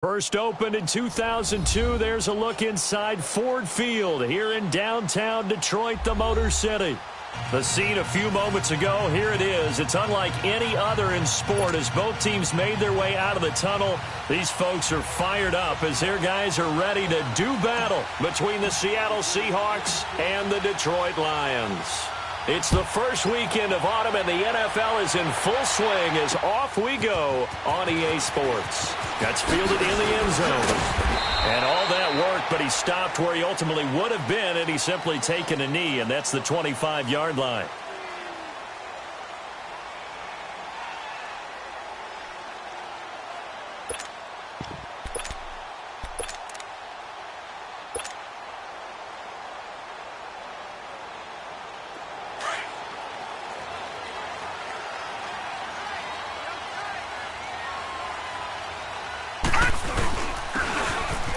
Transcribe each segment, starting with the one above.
First opened in 2002, there's a look inside Ford Field here in downtown Detroit, the Motor City. The scene a few moments ago, here it is. It's unlike any other in sport as both teams made their way out of the tunnel. These folks are fired up as their guys are ready to do battle between the Seattle Seahawks and the Detroit Lions. It's the first weekend of autumn, and the NFL is in full swing as off we go on EA Sports. That's fielded in the end zone. And all that work, but he stopped where he ultimately would have been, and he's simply taken a knee, and that's the 25-yard line.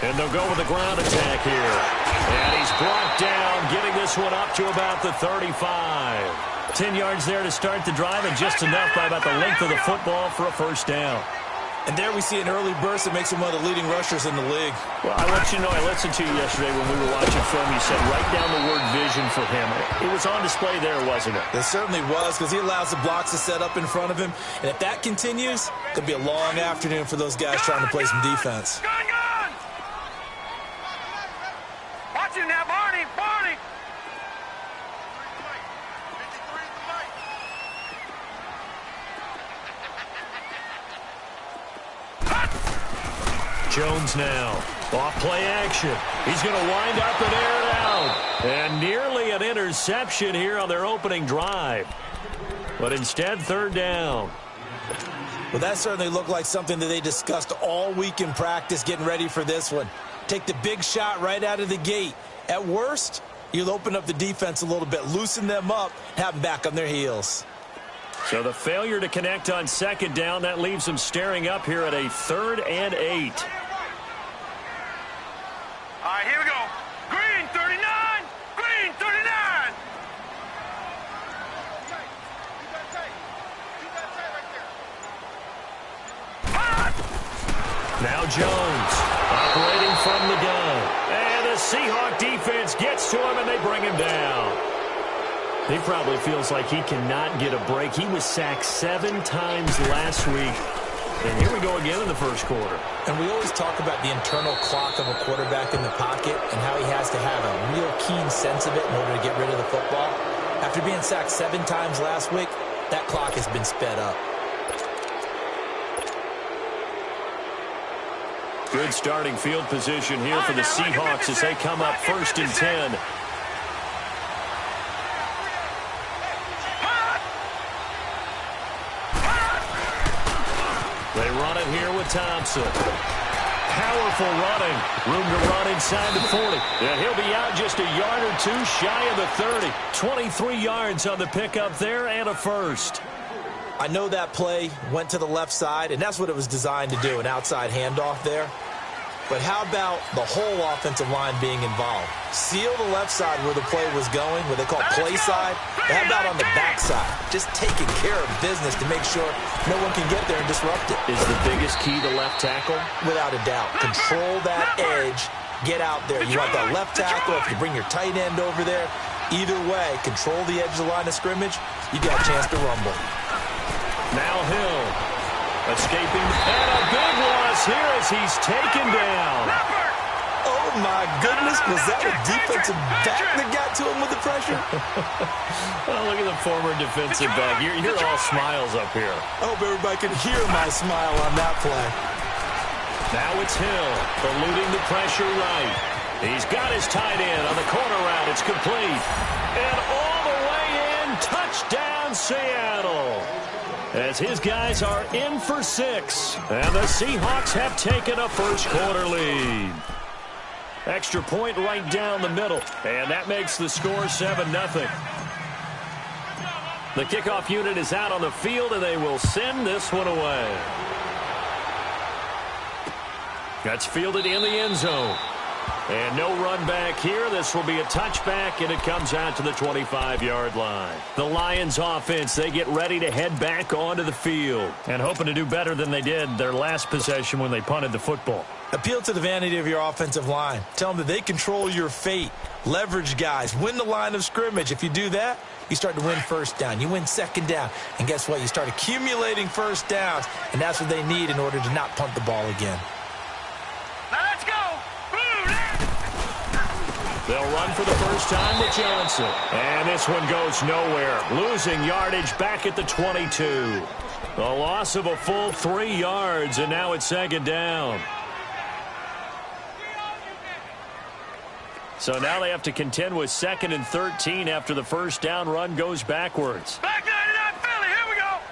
And they'll go with the ground attack here. And he's brought down, getting this one up to about the 35. 10 yards there to start the drive, and just enough by about the length of the football for a first down. And there we see an early burst that makes him one of the leading rushers in the league. Well, I want you to know, I listened to you yesterday when we were watching film. You said write down the word vision for him. It was on display there, wasn't it? It certainly was, because he allows the blocks to set up in front of him. And if that continues, it could be a long afternoon for those guys trying to play some defense. Watch him now, Barney! Barney! Jones now. Off play action. He's going to wind up and air it out. And nearly an interception here on their opening drive. But instead, third down. Well, that certainly looked like something that they discussed all week in practice getting ready for this one. Take the big shot right out of the gate. At worst, you'll open up the defense a little bit, loosen them up, have them back on their heels. So the failure to connect on second down, that leaves them staring up here at a 3rd and 8. All right, here we go. Green 39! Green 39! Now Jones operating from the gun. And the Seahawk defense gets to him, and they bring him down. He probably feels like he cannot get a break. He was sacked 7 times last week. And here we go again in the first quarter. And we always talk about the internal clock of a quarterback in the pocket and how he has to have a real keen sense of it in order to get rid of the football. After being sacked 7 times last week, that clock has been sped up. Good starting field position here for the Seahawks as they come up 1st and 10. They run it here with Thompson. Powerful running. Room to run inside the 40. And he'll be out just a yard or 2 shy of the 30. 23 yards on the pickup there and a first. I know that play went to the left side, and that's what it was designed to do, an outside handoff there. But how about the whole offensive line being involved? Seal the left side where the play was going, what they call play side. But how about on the back side? Just taking care of business to make sure no one can get there and disrupt it. Is the biggest key the left tackle? Without a doubt. Control that edge. Get out there. You want that left tackle. If you bring your tight end over there, either way, control the edge of the line of scrimmage, you got a chance to rumble. Now Hill escaping, and a big loss here as he's taken down. Oh, my goodness. Was that a defensive back that got to him with the pressure? Well, look at the former defensive back. You're all smiles up here. I hope everybody can hear my smile on that play. Now it's Hill eluding the pressure right. He's got his tight end on the corner route. It's complete. And all the way in, touchdown Seattle. As his guys are in for 6. And the Seahawks have taken a first quarter lead. Extra point right down the middle. And that makes the score 7-0. The kickoff unit is out on the field, and they will send this one away. That's fielded in the end zone. And no run back here. This will be a touchback, and it comes out to the 25-yard line. The Lions offense, they get ready to head back onto the field and hoping to do better than they did their last possession when they punted the football. Appeal to the vanity of your offensive line. Tell them that they control your fate. Leverage guys. Win the line of scrimmage. If you do that, you start to win first down. You win second down. And guess what? You start accumulating first downs, and that's what they need in order to not punt the ball again. Let's go. They'll run for the first time with Johnson. And this one goes nowhere. Losing yardage back at the 22. A loss of a full 3 yards, and now it's second down. So now they have to contend with 2nd and 13 after the first down run goes backwards. Back 99 Philly. Here we go.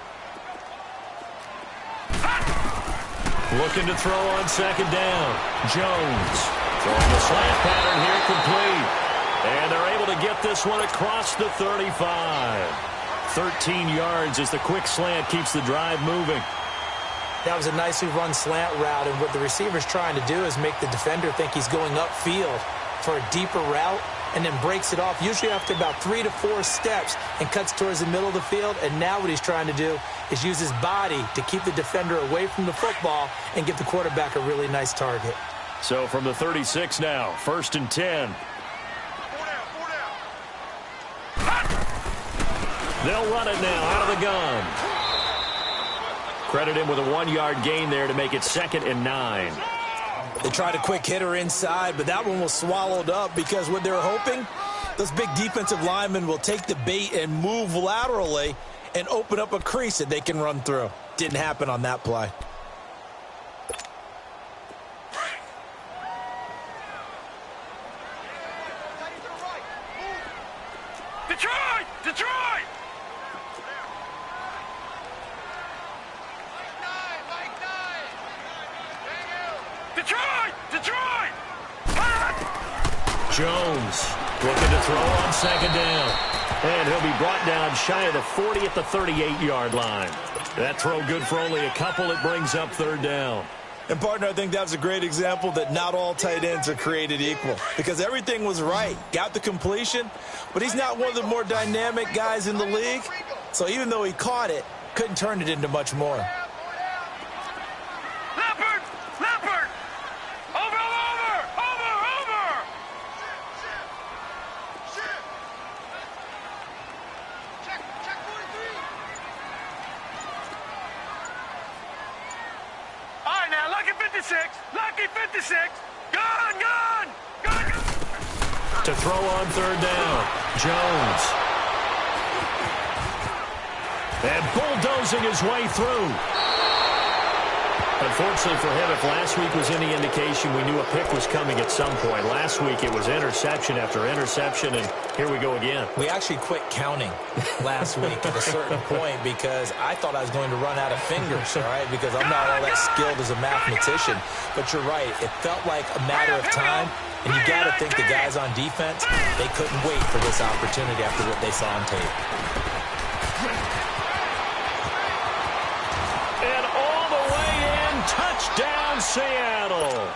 Looking to throw on second down. Jones throwing a slant pattern here complete. And they're able to get this one across the 35. 13 yards as the quick slant keeps the drive moving. That was a nicely run slant route, and what the receiver's trying to do is make the defender think he's going upfield for a deeper route, and then breaks it off, usually after about 3 to 4 steps, and cuts towards the middle of the field. And now what he's trying to do is use his body to keep the defender away from the football and give the quarterback a really nice target. So from the 36 now, 1st and 10. They'll run it now out of the gun. Credit him with a 1-yard gain there to make it 2nd and 9. They tried a quick hitter inside, but that one was swallowed up because what they were hoping, those big defensive linemen will take the bait and move laterally and open up a crease that they can run through. Didn't happen on that play. Detroit! Detroit! Detroit! Detroit! Jones looking to throw on second down. And he'll be brought down shy of the 40 at the 38-yard line. That throw good for only a couple. It brings up 3rd down. And, partner, I think that was a great example that not all tight ends are created equal, because everything was right. Got the completion, but he's not one of the more dynamic guys in the league. So even though he caught it, couldn't turn it into much more. Leopard! Leopard! Over! Check 43. All right, now, Lucky 56. Lucky 56. Gun! To throw on 3rd down. Jones. And bulldozing his way through. Unfortunately for him, if last week was any indication, we knew a pick was coming at some point. Last week it was interception after interception, and here we go again. We actually quit counting last week at a certain point because I thought I was going to run out of fingers, all right, because I'm not all that skilled as a mathematician. But you're right. It felt like a matter of time, and you got to think the guys on defense, they couldn't wait for this opportunity after what they saw on tape. Touchdown, Seattle.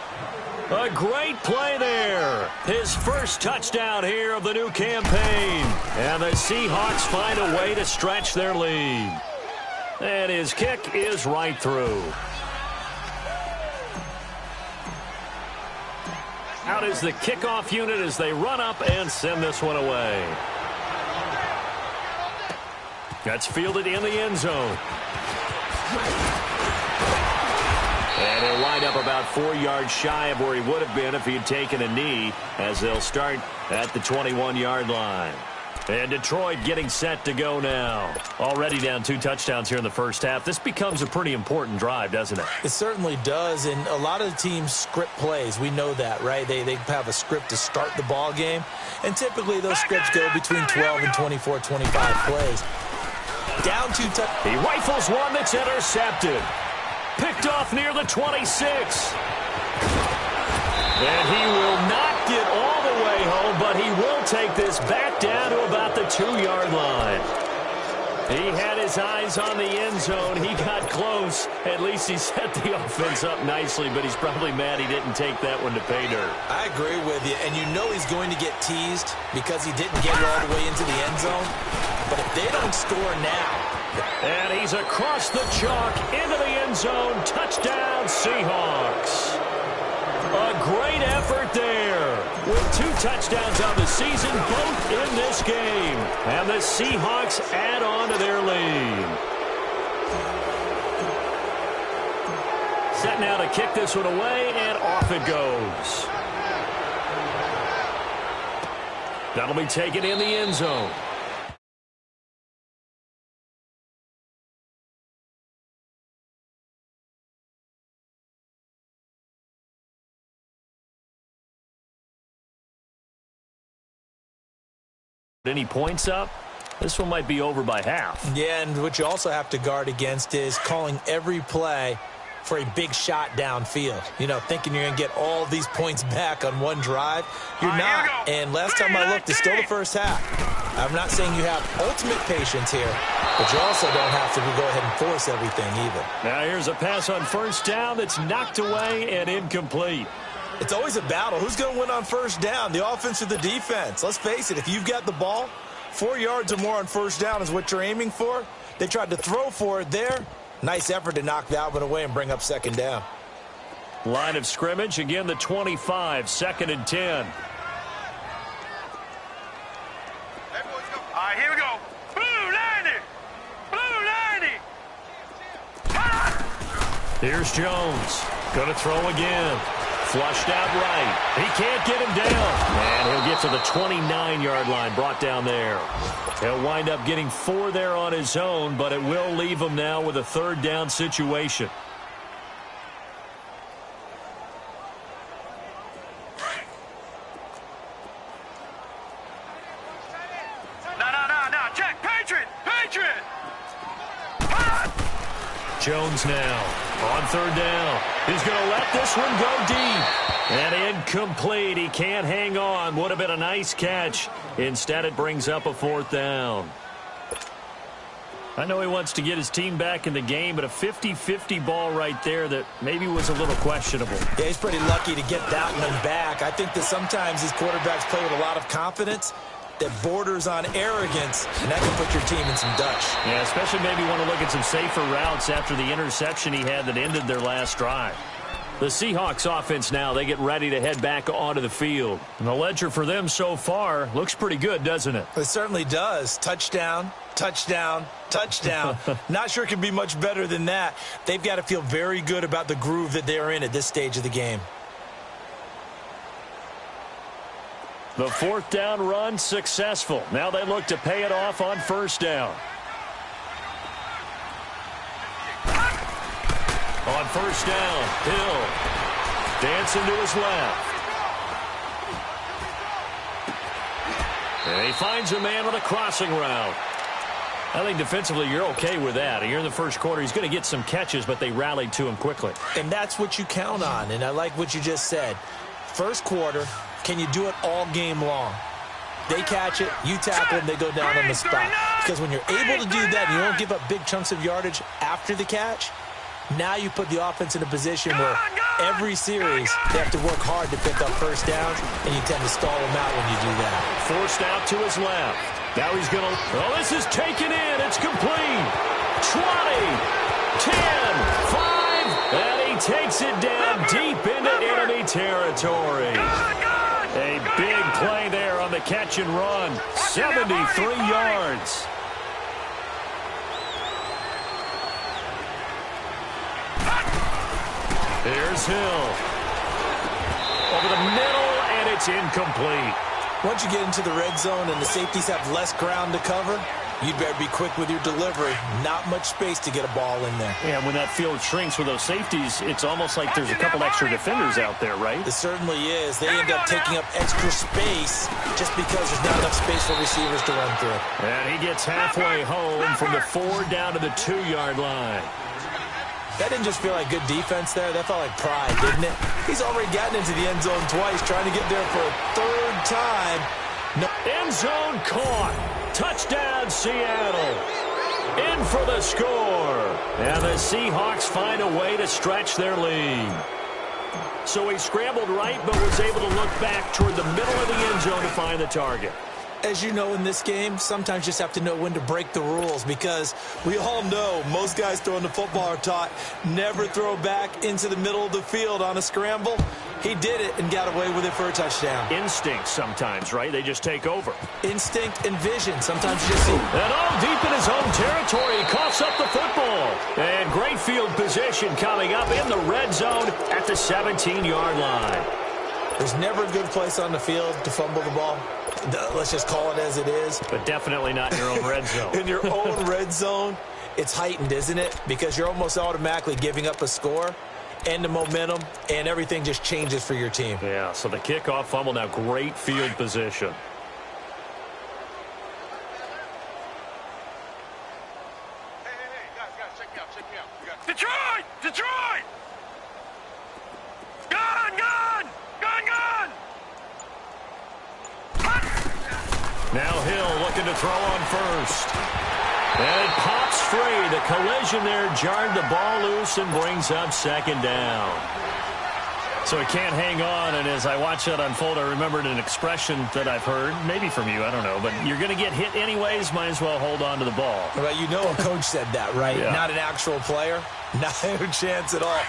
A great play there. His first touchdown here of the new campaign. And the Seahawks find a way to stretch their lead. And his kick is right through. Out is the kickoff unit as they run up and send this one away. That's fielded in the end zone. And he'll wind up about 4 yards shy of where he would have been if he had taken a knee, as they'll start at the 21-yard line. And Detroit getting set to go now. Already down 2 touchdowns here in the first half. This becomes a pretty important drive, doesn't it? It certainly does, and a lot of the teams script plays. We know that, right? They have a script to start the ball game, and typically those scripts go between 12 and 24, 25 plays. Down 2 touchdowns. He rifles one that's intercepted. Picked off near the 26. And he will not get all the way home, but he will take this back down to about the 2-yard line. He had his eyes on the end zone. He got close. At least he set the offense up nicely, but he's probably mad he didn't take that one to pay dirt. I agree with you, and you know he's going to get teased because he didn't get it all the way into the end zone. But if they don't score now. And he's across the chalk into the end zone. Touchdown, Seahawks. A great effort there with 2 touchdowns on the season, both in this game. And the Seahawks add on to their lead. Set now to kick this one away, and off it goes. That'll be taken in the end zone. Any points up, this one might be over by half. Yeah, and what you also have to guard against is calling every play for a big shot downfield. You know, thinking you're going to get all these points back on one drive. You're not. And last time I looked, it's still the first half. I'm not saying you have ultimate patience here, but you also don't have to go ahead and force everything either. Now here's a pass on first down that's knocked away and incomplete. It's always a battle. Who's going to win on first down, the offense or the defense? Let's face it, if you've got the ball, 4 yards or more on first down is what you're aiming for. They tried to throw for it there. Nice effort to knock that one away and bring up second down. Line of scrimmage, again the 25, 2nd and 10. All right, here we go. Blue 90. Blue 90. Here's Jones. Going to throw again. Flushed out right. He can't get him down. And he'll get to the 29-yard line, brought down there. He'll wind up getting 4 there on his own, but it will leave him now with a 3rd down situation. No. Check. Patriot. Jones now on 3rd down. He's going to let this one go deep. And incomplete. He can't hang on. Would have been a nice catch. Instead, it brings up a 4th down. I know he wants to get his team back in the game, but a 50-50 ball right there that maybe was a little questionable. Yeah, he's pretty lucky to get that one back. I think that sometimes these quarterbacks play with a lot of confidence that borders on arrogance, and that can put your team in some dutch. Yeah, especially maybe want to look at some safer routes after the interception he had that ended their last drive. The Seahawks offense now, they get ready to head back onto the field. And the ledger for them so far looks pretty good, doesn't it? It certainly does. Touchdown, touchdown, touchdown. Not sure it can be much better than that. They've got to feel very good about the groove that they're in at this stage of the game. The 4th down run successful. Now they look to pay it off on first down. On first down, Hill dancing to his left. And he finds a man on a crossing route. I think defensively you're okay with that. Here in the first quarter, he's going to get some catches, but they rallied to him quickly. And that's what you count on, and I like what you just said. First quarter, can you do it all game long? They catch it, you tackle them, they go down on the spot. Because when you're able to do that and you don't give up big chunks of yardage after the catch, now you put the offense in a position where every series they have to work hard to pick up first downs, and you tend to stall them out when you do that. Forced out to his left. Now he's going to... Oh, this is taken in. It's complete. 20, 10, 5, and he takes it down deep into enemy territory. A big play there on the catch and run. 73 yards. Here's Hill. Over the middle, and it's incomplete. Once you get into the red zone and the safeties have less ground to cover, you'd better be quick with your delivery. Not much space to get a ball in there. Yeah, when that field shrinks with those safeties, it's almost like there's a couple extra defenders out there, right? It certainly is. They end up taking up extra space just because there's not enough space for receivers to run through. And he gets halfway home from the 4 down to the 2-yard line. That didn't just feel like good defense there. That felt like pride, didn't it? He's already gotten into the end zone twice, trying to get there for a 3rd time. No. End zone caught. Touchdown, Seattle. In for the score. And the Seahawks find a way to stretch their lead. So he scrambled right, but was able to look back toward the middle of the end zone to find the target. As you know, in this game, sometimes you just have to know when to break the rules, because we all know most guys throwing the football are taught never throw back into the middle of the field on a scramble. He did it and got away with it for a touchdown. Instinct sometimes, right? They just take over. Instinct and vision. Sometimes you just see. And all deep in his own territory, he coughs up the football. And great field position coming up in the red zone at the 17-yard line. There's never a good place on the field to fumble the ball. Let's just call it as it is. But definitely not in your own red zone. In your own red zone, it's heightened, isn't it? Because you're almost automatically giving up a score and the momentum, and everything just changes for your team. Yeah, so the kickoff fumble, now great field position. Hey, guys, check me out. Detroit! Detroit! Gun! Now Hill looking to throw on first. And it pops free. The collision there jarred the ball loose and brings up second down. So he can't hang on, and as I watch that unfold, I remembered an expression that I've heard, maybe from you, I don't know, but you're going to get hit anyways, might as well hold on to the ball. Well, you know a coach said that, right? Yeah. Not an actual player. Not a chance at all.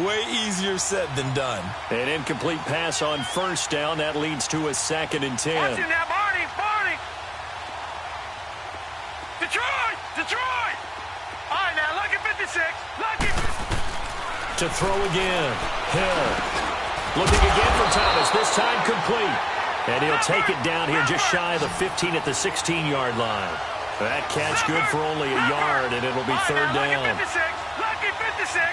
Way easier said than done. An incomplete pass on first down. That leads to a 2nd and 10. Watch him now, Barney! Detroit! All right, now, lucky 56. Lucky. To throw again. Hill. Looking again for Thomas. This time complete. And he'll take it down here just shy of the 15 at the 16-yard line. That catch good for only a yard, and it'll be third down. Lucky 56.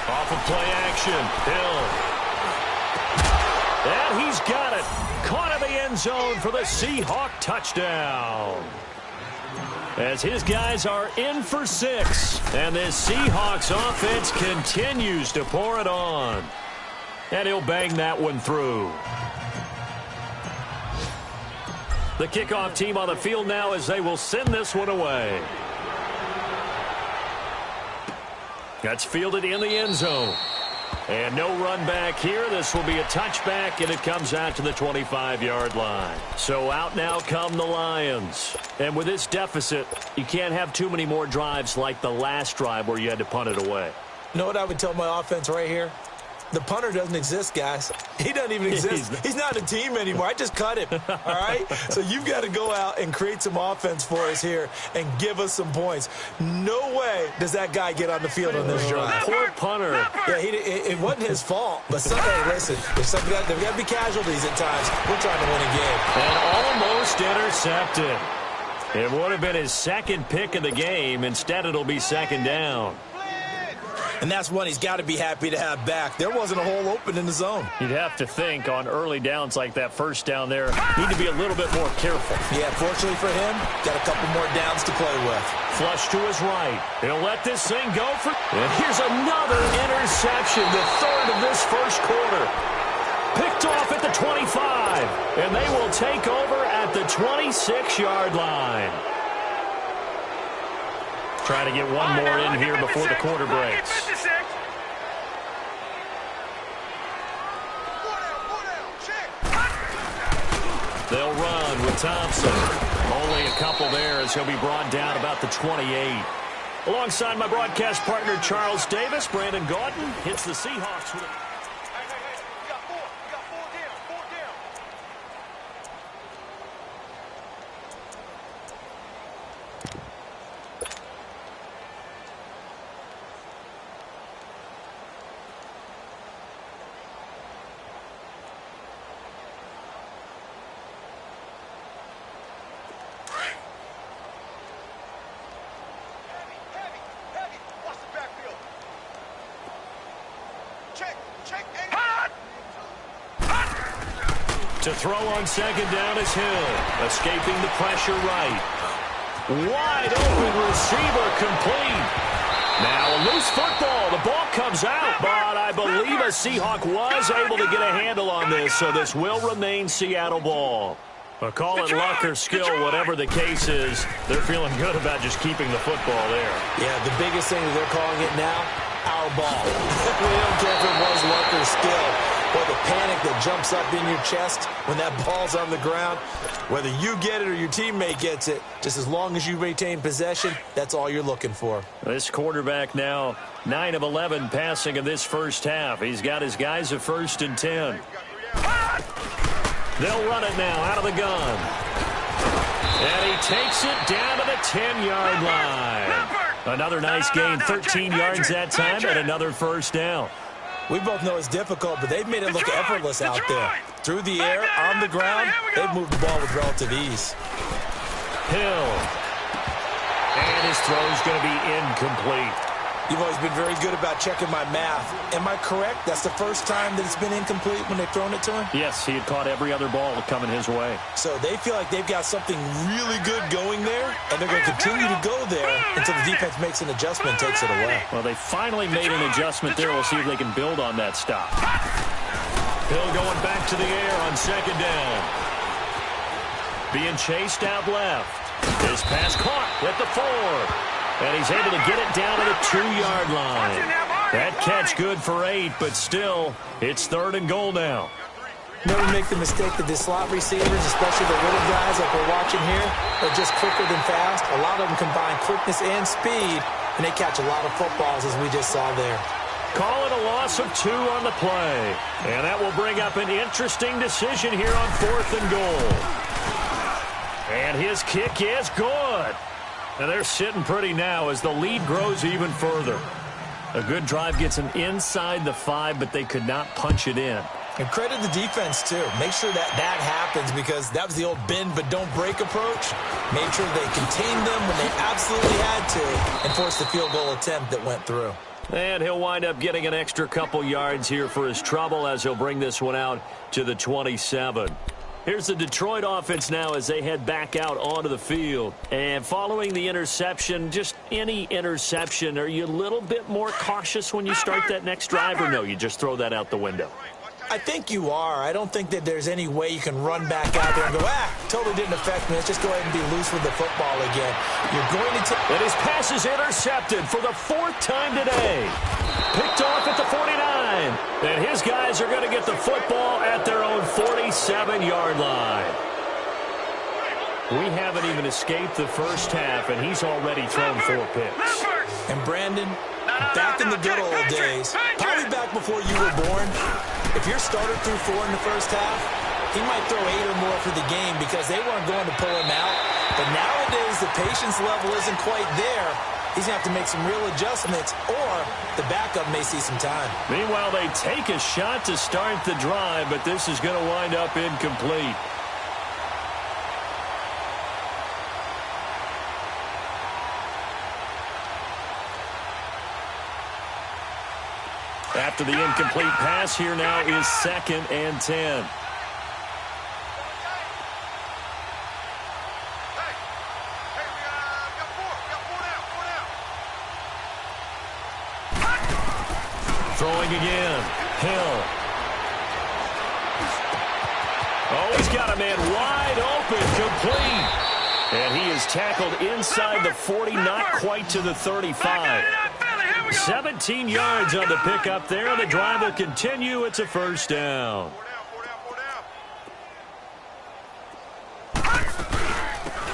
Off of play action. Hill. And he's got it. Caught in the end zone for the Seahawk touchdown. As his guys are in for 6. And this Seahawks offense continues to pour it on. And he'll bang that one through. The kickoff team on the field now as they will send this one away. That's fielded in the end zone. And no run back here. This will be a touchback, and it comes out to the 25-yard line. So out now come the Lions. And with this deficit, you can't have too many more drives like the last drive where you had to punt it away. You know what I would tell my offense right here? The punter doesn't exist, guys. He doesn't even exist. He's not a team anymore. I just cut him, all right? So you've got to go out and create some offense for us here and give us some points. No way does that guy get on the field on this drive. Poor punter. Yeah, it wasn't his fault. But hey, listen, there's got to be casualties at times. We're trying to win a game. And almost intercepted. It would have been his 2nd pick of the game. Instead, it'll be 2nd down. And that's one he's got to be happy to have back. There wasn't a hole open in the zone. You'd have to think on early downs like that first down there, need to be a little bit more careful. Yeah, fortunately for him, got a couple more downs to play with. Flush to his right. He'll let this thing go for... And here's another interception, the 3rd of this first quarter. Picked off at the 25. And they will take over at the 26-yard line. Try to get one more in here before the quarter breaks. They'll run with Thompson. Only a couple there as he'll be brought down about the 28. Alongside my broadcast partner, Charles Davis, Brandon Gaudin hits the Seahawks with a... We got four down. To throw on 2nd down is Hill. Escaping the pressure right. Wide open receiver complete. Now a loose football. The ball comes out, but I I believe a Seahawk was able to get a handle on this, so this will remain Seattle ball. But call it luck or skill, whatever the case is, they're feeling good about just keeping the football there. Yeah, the biggest thing that they're calling it now, our ball. We don't care if it was luck or skill, or the panic that jumps up in your chest when that ball's on the ground. Whether you get it or your teammate gets it, just as long as you retain possession, that's all you're looking for. This quarterback now 9 of 11 passing in this first half. He's got his guys at 1st and 10. They'll run it now out of the gun. And he takes it down to the 10-yard line. Another nice gain, 13 yards that time, and another first down. We both know it's difficult, but they've made it look effortless out there. Through the air, on the ground, they've moved the ball with relative ease. Hill. And his throw's going to be incomplete. You've always been very good about checking my math. Am I correct? That's the first time that it's been incomplete when they've thrown it to him? Yes, he had caught every other ball coming his way. So they feel like they've got something really good going there, and they're going to continue to go there until the defense makes an adjustment and takes it away. Well, they finally made an adjustment there. We'll see if they can build on that stop. Hill going back to the air on 2nd down. Being chased out left. His pass caught at the 4. And he's able to get it down to the 2-yard line. That catch good for 8, but still, it's 3rd and goal now. Never make the mistake that the slot receivers, especially the little guys like we're watching here, are just quicker than fast. A lot of them combine quickness and speed, and they catch a lot of footballs, as we just saw there. Call it a loss of 2 on the play. And that will bring up an interesting decision here on 4th and goal. And his kick is good. And they're sitting pretty now as the lead grows even further. A good drive gets them inside the 5, but they could not punch it in. And credit the defense, too. Make sure that happens because that was the old bend but don't break approach. Made sure they contained them when they absolutely had to and forced the field goal attempt that went through. And he'll wind up getting an extra couple yards here for his trouble as he'll bring this one out to the 27. Here's the Detroit offense now as they head back out onto the field. And following the interception, just any interception, are you a little bit more cautious when you start that next drive, or no, you just throw that out the window? I think you are. I don't think that there's any way you can run back out there and go, totally didn't affect me. Let's just go ahead and be loose with the football again. You're going to take... And his pass is intercepted for the 4th time today. Picked off at the 49. And his guys are going to get the football at their own 47-yard line. We haven't even escaped the first half, and he's already thrown 4 picks. And Brandon, back in the good old days, probably back before you were born, if your starter threw 4 in the first half, he might throw 8 or more for the game because they weren't going to pull him out. But nowadays, the patience level isn't quite there. He's going to have to make some real adjustments, or the backup may see some time. Meanwhile, they take a shot to start the drive, but this is going to wind up incomplete. After the incomplete pass, here now is 2nd and 10. Throwing again. Hill. Oh, he's got a man wide open, complete. And he is tackled inside the 40, not quite to the 35. 17 yards on the pickup there. The drive will continue. It's a first down.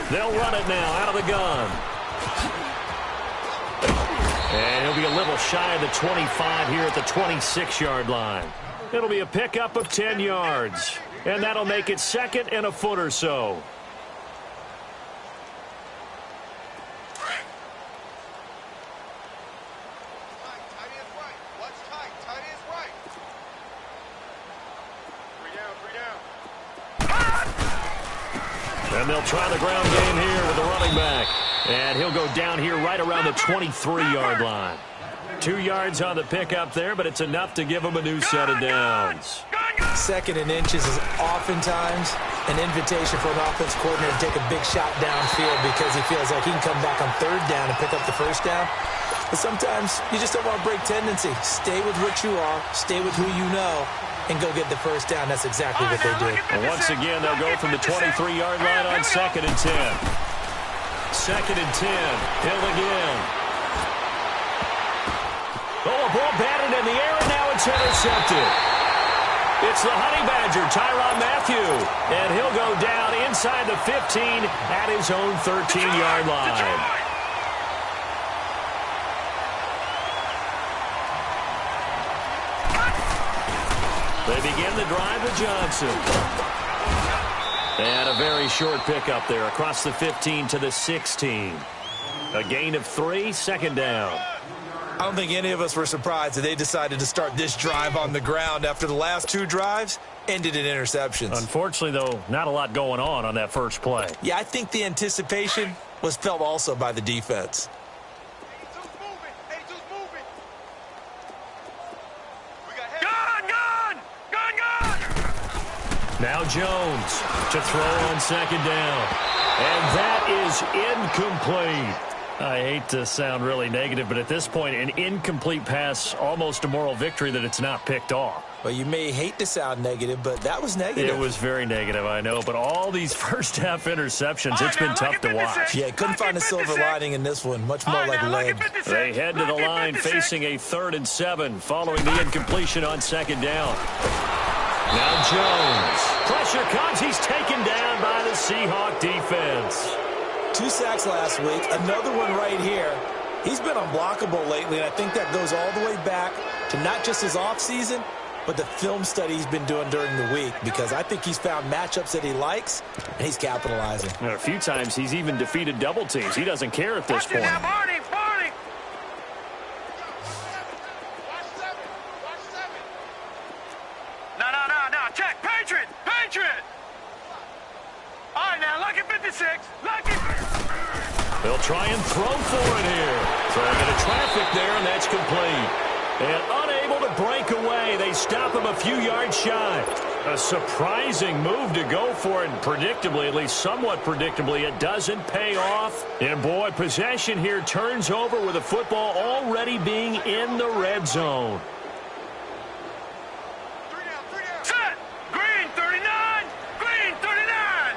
They'll run it now out of the gun. And he'll be a little shy of the 25 here at the 26-yard line. It'll be a pickup of 10 yards. And that'll make it 2nd and a foot or so. And they'll try the ground game here with the running back. And he'll go down here right around the 23-yard line. 2 yards on the pickup there, but it's enough to give him a new set of downs. 2nd and inches is oftentimes an invitation for an offense coordinator to take a big shot downfield because he feels like he can come back on 3rd down and pick up the first down. But sometimes you just don't want to break tendency. Stay with what you are, stay with who you know, and go get the first down. That's exactly what they did. And once again, they'll go from the 23-yard line on 2nd and 10. 2nd and 10. Hill again. Oh, a ball batted in the air, and now it's intercepted. It's the Honey Badger, Tyrann Mathieu. And he'll go down inside the 15 at his own 13-yard line. They begin the drive with Johnson. And a very short pickup there across the 15 to the 16. A gain of 3, 2nd down. I don't think any of us were surprised that they decided to start this drive on the ground after the last 2 drives ended in interceptions. Unfortunately, though, not a lot going on that first play. Yeah, I think the anticipation was felt also by the defense. Now Jones to throw on 2nd down. And that is incomplete. I hate to sound really negative, but at this point, an incomplete pass, almost a moral victory that it's not picked off. Well, you may hate to sound negative, but that was negative. It was very negative, I know. But all these first-half interceptions, it's been tough to watch. Yeah, couldn't find a silver lining in this one. Much more like lead. They head to the line facing a 3rd and 7 following the incompletion on 2nd down. Now Jones. Pressure comes. He's taken down by the Seahawk defense. 2 sacks last week. Another one right here. He's been unblockable lately, and I think that goes all the way back to not just his offseason, but the film study he's been doing during the week, because I think he's found matchups that he likes, and he's capitalizing. And a few times he's even defeated double teams. He doesn't care at this point. No. Check. Patriot. All right, now, lucky 56. Lucky. They'll try and throw for it here. Throwing into traffic there, and that's complete. And unable to break away. They stop him a few yards shy. A surprising move to go for it. And predictably, at least somewhat predictably, it doesn't pay off. And, boy, possession here turns over with the football already being in the red zone. Set. Green 39. Green 39.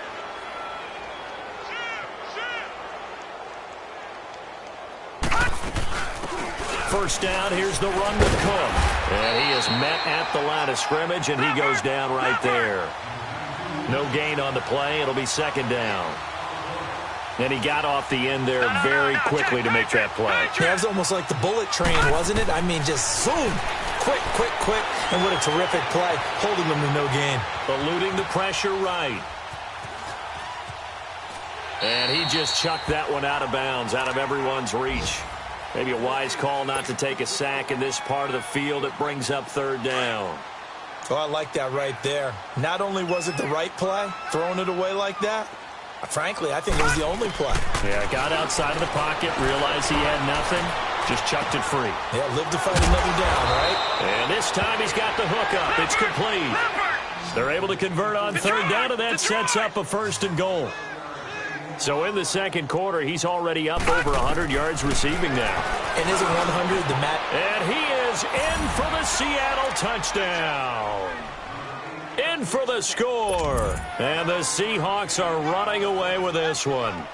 First down, here's the run with Cook. And he is met at the line of scrimmage, and he goes down right there. No gain on the play. It'll be 2nd down. And he got off the end there very quickly to make that play. That was almost like the bullet train, wasn't it? I mean, just zoom. Quick. And what a terrific play, holding them to no gain. Eluding the pressure right. And he just chucked that one out of bounds, out of everyone's reach. Maybe a wise call not to take a sack in this part of the field. It brings up 3rd down. Oh, I like that right there. Not only was it the right play, throwing it away like that, frankly, I think it was the only play. Yeah, got outside of the pocket, realized he had nothing, just chucked it free. Yeah, live to fight another down, right? And this time he's got the hook up. It's complete. They're able to convert on 3rd down, and that sets up a 1st and goal. So in the 2nd quarter, he's already up over 100 yards receiving now. And isn't 100 the match? And he is in for the Seattle touchdown. In for the score. And the Seahawks are running away with this one.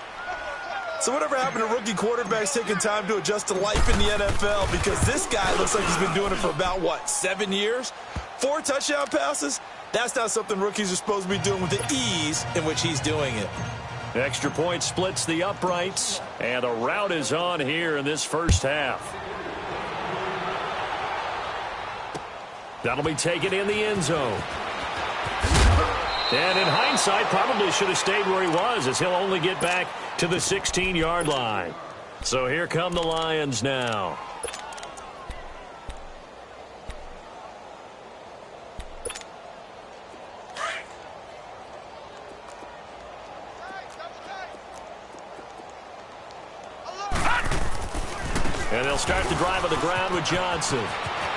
So whatever happened to rookie quarterbacks taking time to adjust to life in the NFL? Because this guy looks like he's been doing it for about, 7 years? 4 touchdown passes? That's not something rookies are supposed to be doing with the ease in which he's doing it. Extra point splits the uprights, and a rout is on here in this first half. That'll be taken in the end zone. And in hindsight, probably should have stayed where he was, as he'll only get back to the 16-yard line. So here come the Lions now. And they'll start the drive on the ground with Johnson.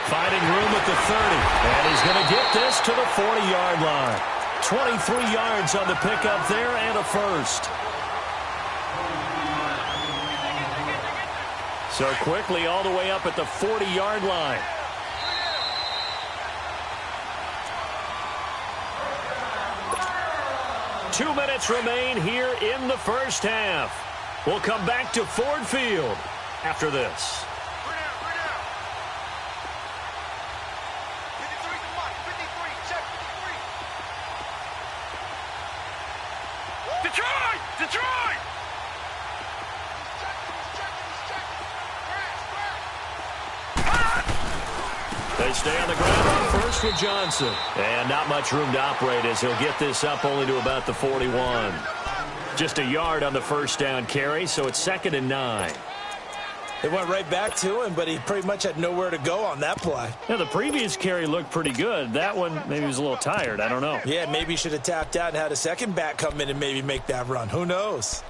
Finding room at the 30. And he's going to get this to the 40-yard line. 23 yards on the pickup there and a first. So quickly all the way up at the 40-yard line. Two minutes remain here in the first half. We'll come back to Ford Field after this. Detroit! Detroit! They stay on the ground on first with Johnson. And not much room to operate as he'll get this up only to about the 41. Just a yard on the first down carry, so it's 2nd and 9. It went right back to him, but he pretty much had nowhere to go on that play. Now, the previous carry looked pretty good. That one, maybe he was a little tired. I don't know. Yeah, maybe he should have tapped out and had a second back come in and maybe make that run. Who knows?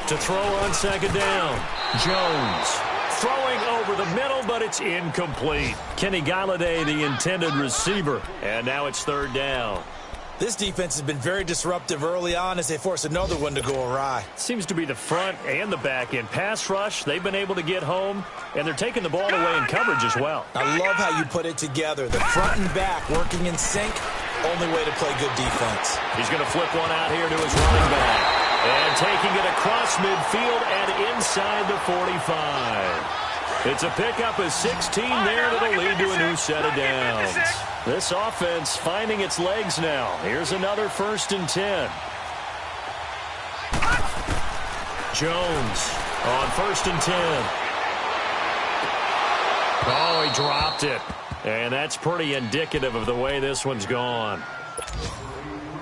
To throw on 2nd down. Jones throwing over the middle, but it's incomplete. Kenny Galladay, the intended receiver. And now it's 3rd down. This defense has been very disruptive early on as they force another one to go awry. Seems to be the front and the back end. Pass rush, they've been able to get home, and they're taking the ball away in coverage as well. I love how you put it together. The front and back working in sync, only way to play good defense. He's going to flip one out here to his running back. And taking it across midfield and inside the 45. It's a pickup of 16 there that'll lead to a new set of downs. This offense finding its legs now. Here's another 1st and 10. Jones on 1st and 10. Oh, he dropped it. And that's pretty indicative of the way this one's gone.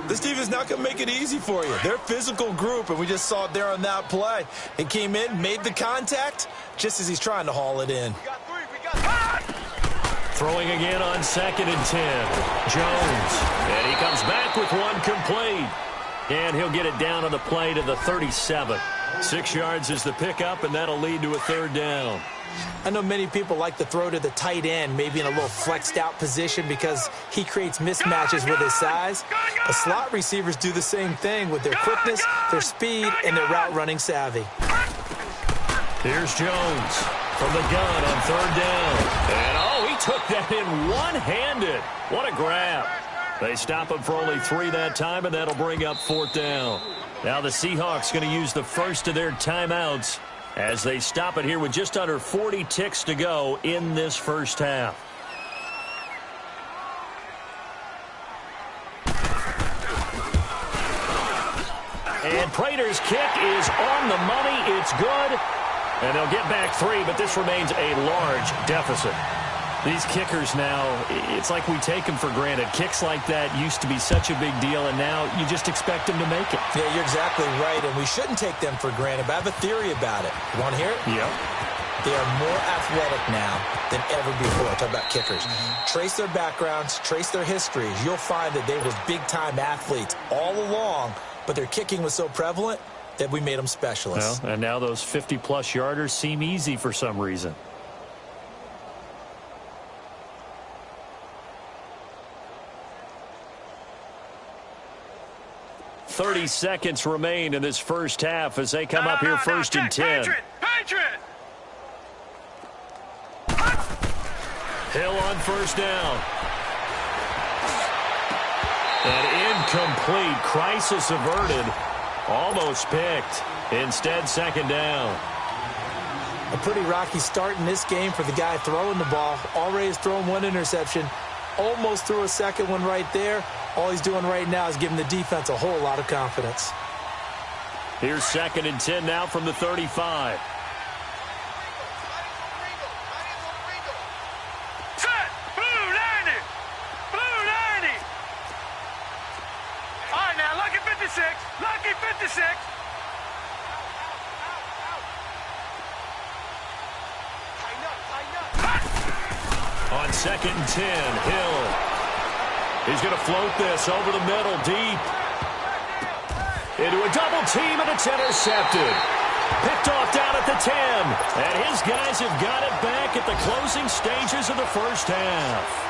This team is not going to make it easy for you. They're a physical group, and we just saw it there on that play. He came in, made the contact, just as he's trying to haul it in. Throwing again on 2nd and 10. Jones. And he comes back with one complete. And he'll get it down on the play to the 37. 6 yards is the pickup, and that'll lead to a 3rd down. I know many people like to throw to the tight end, maybe in a little flexed out position because he creates mismatches with his size. The slot receivers do the same thing with their quickness, their speed, and their route running savvy. Here's Jones from the gun on 3rd down. And oh, he took that in one-handed. What a grab. They stop him for only 3 that time, and that'll bring up 4th down. Now the Seahawks going to use the first of their timeouts as they stop it here with just under 40 ticks to go in this first half. And Prater's kick is on the money. It's good. And they'll get back 3, but this remains a large deficit. These kickers now, it's like we take them for granted. Kicks like that used to be such a big deal, and now you just expect them to make it. Yeah, you're exactly right, and we shouldn't take them for granted, but I have a theory about it. You want to hear it? Yep. They are more athletic now than ever before. Talk about kickers. Trace their backgrounds, trace their histories. You'll find that they were big-time athletes all along, but their kicking was so prevalent that we made them specialists. Well, and now those 50-plus yarders seem easy for some reason. .30 seconds remain in this first half as they come up here 1st and 10. Patriot! Hill on 1st down. And incomplete. Crisis averted. Almost picked. Instead, 2nd down. A pretty rocky start in this game for the guy throwing the ball. Already has thrown 1 interception. Almost threw a second one right there. All he's doing right now is giving the defense a whole lot of confidence. Here's 2nd and 10 now from the 35. Set! Blue 90! Blue 90! All right, now, lucky 56. Lucky 56. On 2nd and 10, Hill. He's going to float this over the middle, deep. Into a double team, and it's intercepted. Picked off down at the 10. And his guys have got it back at the closing stages of the first half.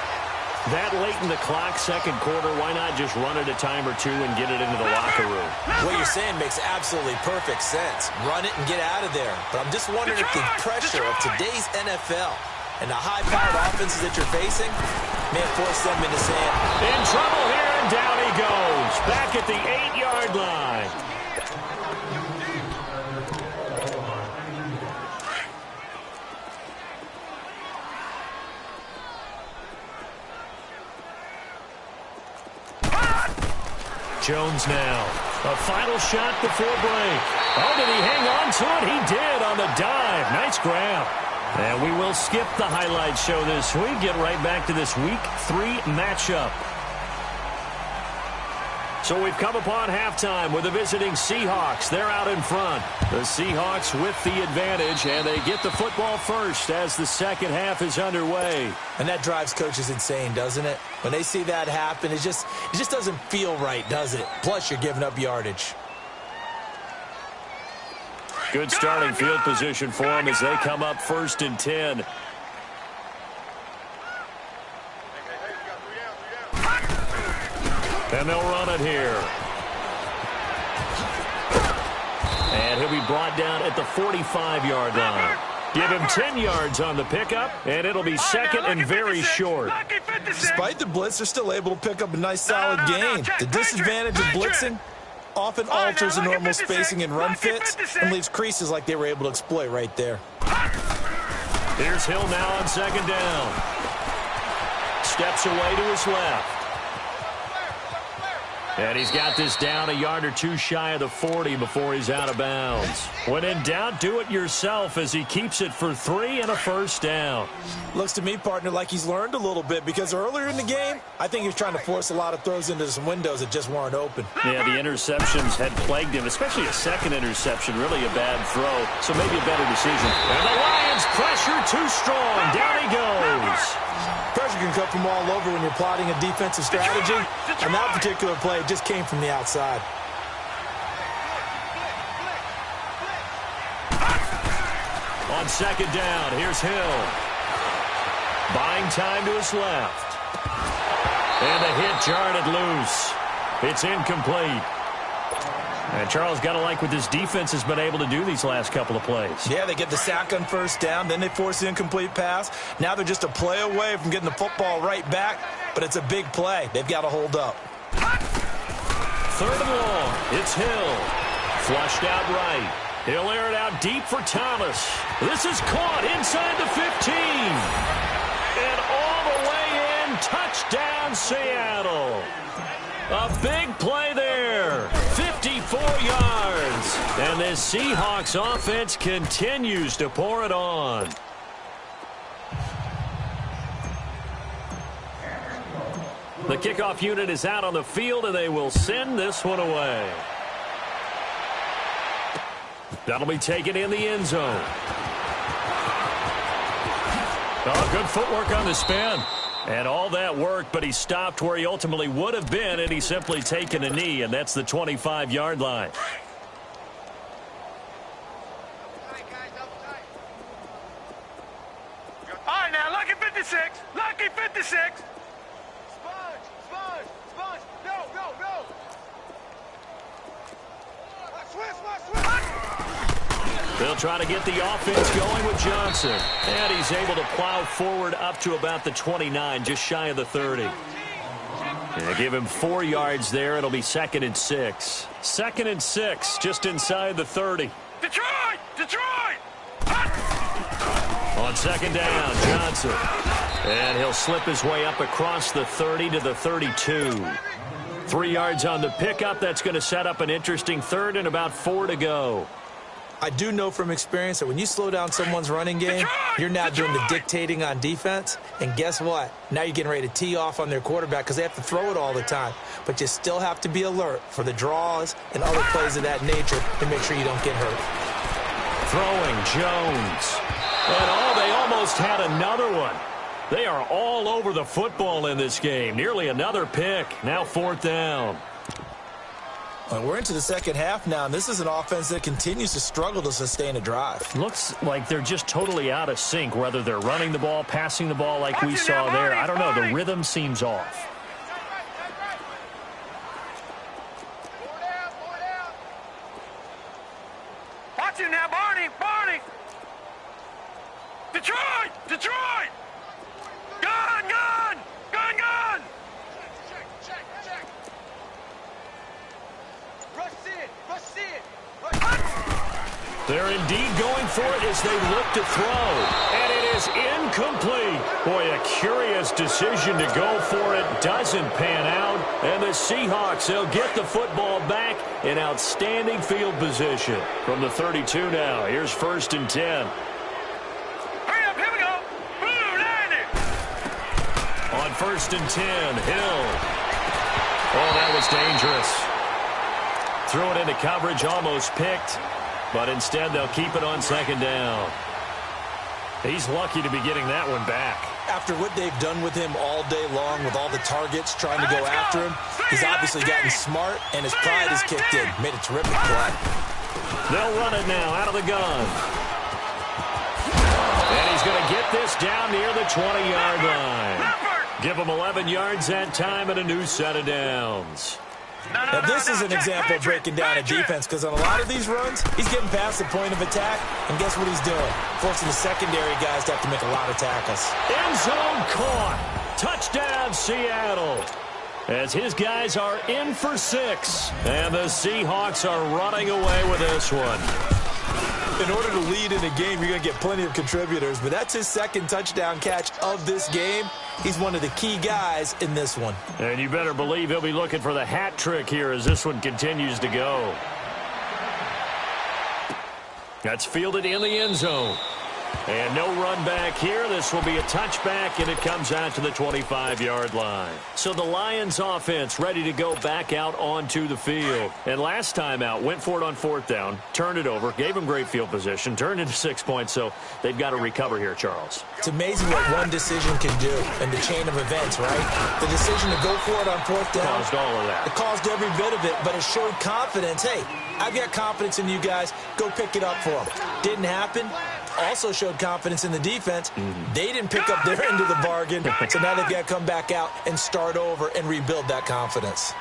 That late in the clock, second quarter, why not just run it a time or two and get it into the locker room? What you're saying makes absolutely perfect sense. Run it and get out of there. But I'm just wondering if the pressure of today's NFL and the high-powered offenses that you're facing may have forced them into saying, in trouble here, and down he goes. Back at the 8-yard line. Jones now. A final shot before break. Oh, did he hang on to it? He did on the dive. Nice grab. And we will skip the highlight show this week. Get right back to this Week 3 matchup. So we've come upon halftime with the visiting Seahawks. They're out in front. The Seahawks with the advantage, and they get the football first as the second half is underway. And that drives coaches insane, doesn't it? When they see that happen, it just doesn't feel right, does it? Plus, you're giving up yardage. Good starting field position for them as they come up 1st and 10. And they'll run it here. And he'll be brought down at the 45-yard line. Give him 10 yards on the pickup, and it'll be second and very short. Despite the blitz, they're still able to pick up a nice, solid gain. The disadvantage of blitzing often alters the normal spacing and run fits and leaves creases like they were able to exploit right there. Here's Hill now on second down. Steps away to his left. And he's got this down a yard or two shy of the 40 before he's out of bounds. When in doubt, do it yourself as he keeps it for 3 and a first down. Looks to me, partner, like he's learned a little bit because earlier in the game, I think he was trying to force a lot of throws into some windows that just weren't open. Yeah, the interceptions had plagued him, especially a second interception, really a bad throw, so maybe a better decision. And the Lions pressure too strong. Down he goes. Pressure can come from all over when you're plotting a defensive strategy, and that particular play just came from the outside. On second down, here's Hill. Buying time to his left. And the hit jarred it loose. It's incomplete. And Charles, got to like what this defense has been able to do these last couple of plays. Yeah, they get the sack on first down, then they force the incomplete pass. Now they're just a play away from getting the football right back, but it's a big play. They've got to hold up. 3rd and long. It's Hill. Flushed out right. He'll air it out deep for Thomas. This is caught inside the 15. And all the way in. Touchdown, Seattle. A big play there. 54 yards. And this Seahawks offense continues to pour it on. The kickoff unit is out on the field, and they will send this one away. That'll be taken in the end zone. Oh, good footwork on the spin. And all that work, but he stopped where he ultimately would have been, and he's simply taken a knee, and that's the 25-yard line. All right, now, lucky 56. Lucky 56. Sponge. Go. They'll try to get the offense going with Johnson. And he's able to plow forward up to about the 29, just shy of the 30. Yeah, give him 4 yards there. It'll be 2nd and 6. 2nd and 6, just inside the 30. Detroit! On second down, Johnson. And he'll slip his way up across the 30 to the 32. 3 yards on the pickup. That's going to set up an interesting 3rd and about 4 to go. I do know from experience that when you slow down someone's running game, you're now doing the dictating on defense. And guess what? Now you're getting ready to tee off on their quarterback because they have to throw it all the time. But you still have to be alert for the draws and other plays of that nature to make sure you don't get hurt. Throwing Jones. And they almost had another one. They are all over the football in this game. Nearly another pick. Now 4th down. Well, we're into the second half now, and this is an offense that continues to struggle to sustain a drive. Looks like they're just totally out of sync, whether they're running the ball, passing the ball like we saw there. I don't know. The rhythm seems off. Watch it now, Barney! Barney! Detroit! Detroit! Gun! Gun! Gun! Gun! Check! Rush it! They're indeed going for it as they look to throw. And it is incomplete. Boy, a curious decision to go for it. Doesn't pan out. And the Seahawks, they'll get the football back in outstanding field position. From the 32 now, here's 1st and 10. Hurry up, here we go! Blue, land it! On 1st and 10, Hill. Oh, that was dangerous. Threw it into coverage, almost picked. But instead, they'll keep it on 2nd down. He's lucky to be getting that one back. After what they've done with him all day long, with all the targets trying to go after him, he's obviously gotten smart, and his pride has kicked in. Made a terrific play. They'll run it now out of the gun. And he's going to get this down near the 20-yard line. Give him 11 yards that time and a new set of downs. Now, this is an example of breaking down a defense, because on a lot of these runs, he's getting past the point of attack, and guess what he's doing? Forcing the secondary guys to have to make a lot of tackles. End zone caught. Touchdown, Seattle. As his guys are in for 6, and the Seahawks are running away with this one. In order to lead in a game, you're going to get plenty of contributors, but that's his 2nd touchdown catch of this game. He's one of the key guys in this one. And you better believe he'll be looking for the hat trick here as this one continues to go. That's fielded in the end zone. And no run back here. This will be a touchback, and it comes out to the 25-yard line. So the Lions offense ready to go back out onto the field. And last time out, went for it on 4th down, turned it over, gave them great field position, turned into 6 points, so they've got to recover here, Charles. It's amazing what one decision can do in the chain of events, right? The decision to go for it on 4th down. Caused all of that. It caused every bit of it, but it showed confidence. Hey, I've got confidence in you guys. Go pick it up for them. Didn't happen. Also showed confidence in the defense. They didn't pick up their end of the bargain, so now they've got to come back out and start over and rebuild that confidence.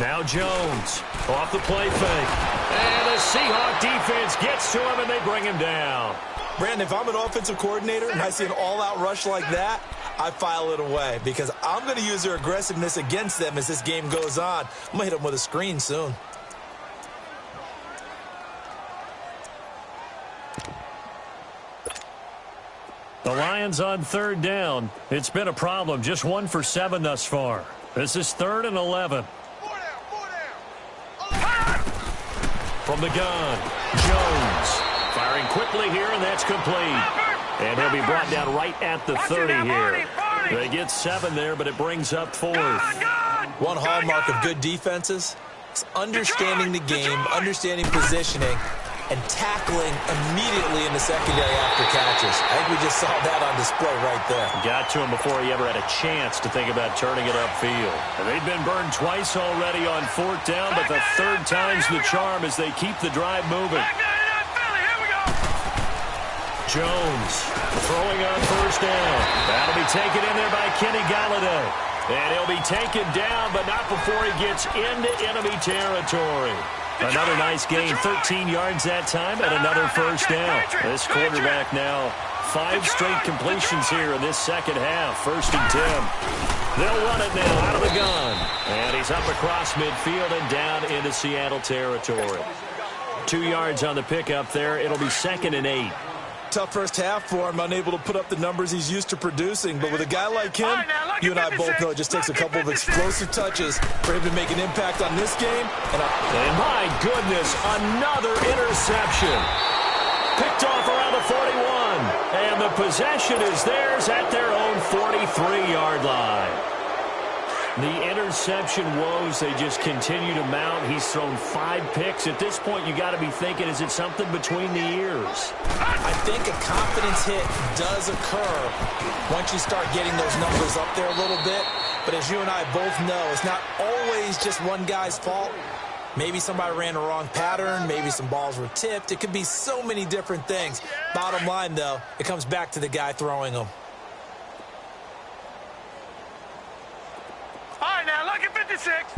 Now Jones off the play fake. And the Seahawk defense gets to him, and they bring him down. Brandon, if I'm an offensive coordinator and I see an all-out rush like that, I file it away because I'm going to use their aggressiveness against them as this game goes on. I'm going to hit them with a screen soon. The Lions on 3rd down. It's been a problem. Just 1 for 7 thus far. This is 3rd and 11. From the gun, Jones firing quickly here, and that's complete. And he'll be brought down right at the 30 here. They get 7 there, but it brings up 4th. One hallmark of good defenses is understanding the game, understanding positioning, and tackling immediately in the secondary after catches. I think we just saw that on display right there. Got to him before he ever had a chance to think about turning it upfield. And they've been burned twice already on 4th down, but the 3rd time's the charm as they keep the drive moving. Jones throwing on 1st down. That'll be taken in there by Kenny Galladay. And he'll be taken down, but not before he gets into enemy territory. Another nice gain, 13 yards that time, and another 1st down. This quarterback now, 5 straight completions here in this second half. 1st and 10. They'll run it now out of the gun. And he's up across midfield and down into Seattle territory. 2 yards on the pickup there. It'll be 2nd and 8. Tough first half for him, unable to put up the numbers he's used to producing. But with a guy like him, you and I both know it just takes a couple of explosive touches for him to make an impact on this game. And my goodness, another interception. Picked off around the 41. And the possession is theirs at their own 43-yard line. The interception woes, they just continue to mount. He's thrown 5 picks. At this point, you got to be thinking, is it something between the ears? I think a confidence hit does occur once you start getting those numbers up there a little bit. But as you and I both know, it's not always just one guy's fault. Maybe somebody ran the wrong pattern. Maybe some balls were tipped. It could be so many different things. Bottom line, though, it comes back to the guy throwing them. All right, now, lucky 56.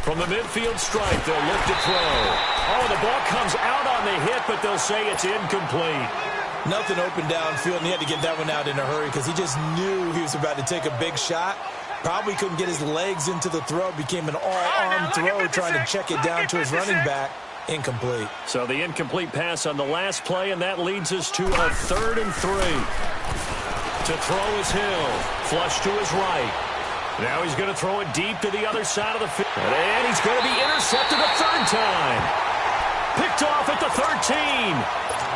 From the midfield stripe, they'll look to throw. Oh, the ball comes out on the hit, but they'll say it's incomplete. Nothing open downfield, and he had to get that one out in a hurry because he just knew he was about to take a big shot. Probably couldn't get his legs into the throw. Became an all-arm throw trying to check it down to his running back. Incomplete. So the incomplete pass on the last play, and that leads us to a 3rd and 3. To throw is Hill. Flush to his right. Now he's going to throw it deep to the other side of the field. And he's going to be intercepted a 3rd time. Picked off at the 13.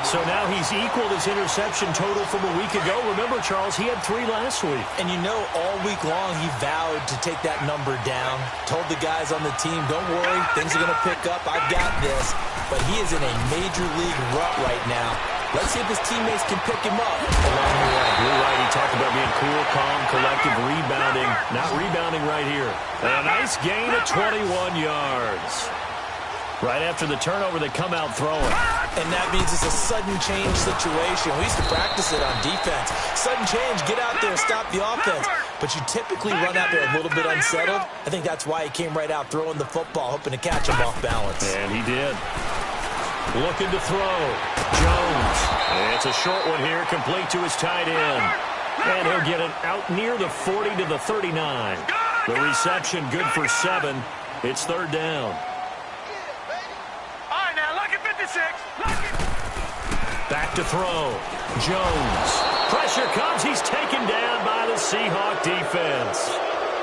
So now he's equaled his interception total from a week ago. Remember, Charles, he had 3 last week. And you know, all week long he vowed to take that number down. Told the guys on the team, don't worry, things are going to pick up. I've got this. But he is in a major league rut right now. Let's see if his teammates can pick him up along the way. You're right. He talked about being cool, calm, collective, rebounding. Not rebounding right here. And a nice gain of 21 yards. Right after the turnover, they come out throwing. And that means it's a sudden change situation. We used to practice it on defense. Sudden change, get out there, stop the offense. But you typically run out there a little bit unsettled. I think that's why he came right out throwing the football, hoping to catch him off balance. And he did. Looking to throw. Jones. And it's a short one here, complete to his tight end. And he'll get it out near the 40 to the 39. The reception good for 7. It's 3rd down. Back to throw. Jones. Pressure comes. He's taken down by the Seahawk defense.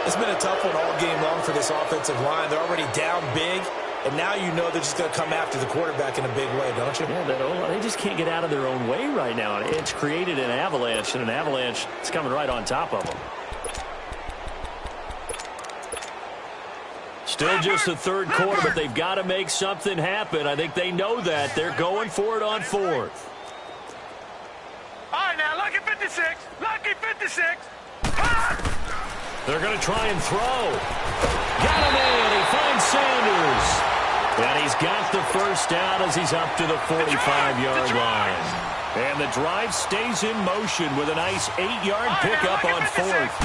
It's been a tough one all game long for this offensive line. They're already down big, and now you know they're just going to come after the quarterback in a big way, don't you? Yeah, they just can't get out of their own way right now. It's created an avalanche, and an avalanche is coming right on top of them. Still just the 3rd quarter, but they've got to make something happen. I think they know that. They're going for it on 4th. All right, now, lucky 56. Lucky 56. They're going to try and throw. Got him in. He finds Sanders. And he's got the 1st down as he's up to the 45-yard line. And the drive stays in motion with a nice 8-yard pickup on 4th.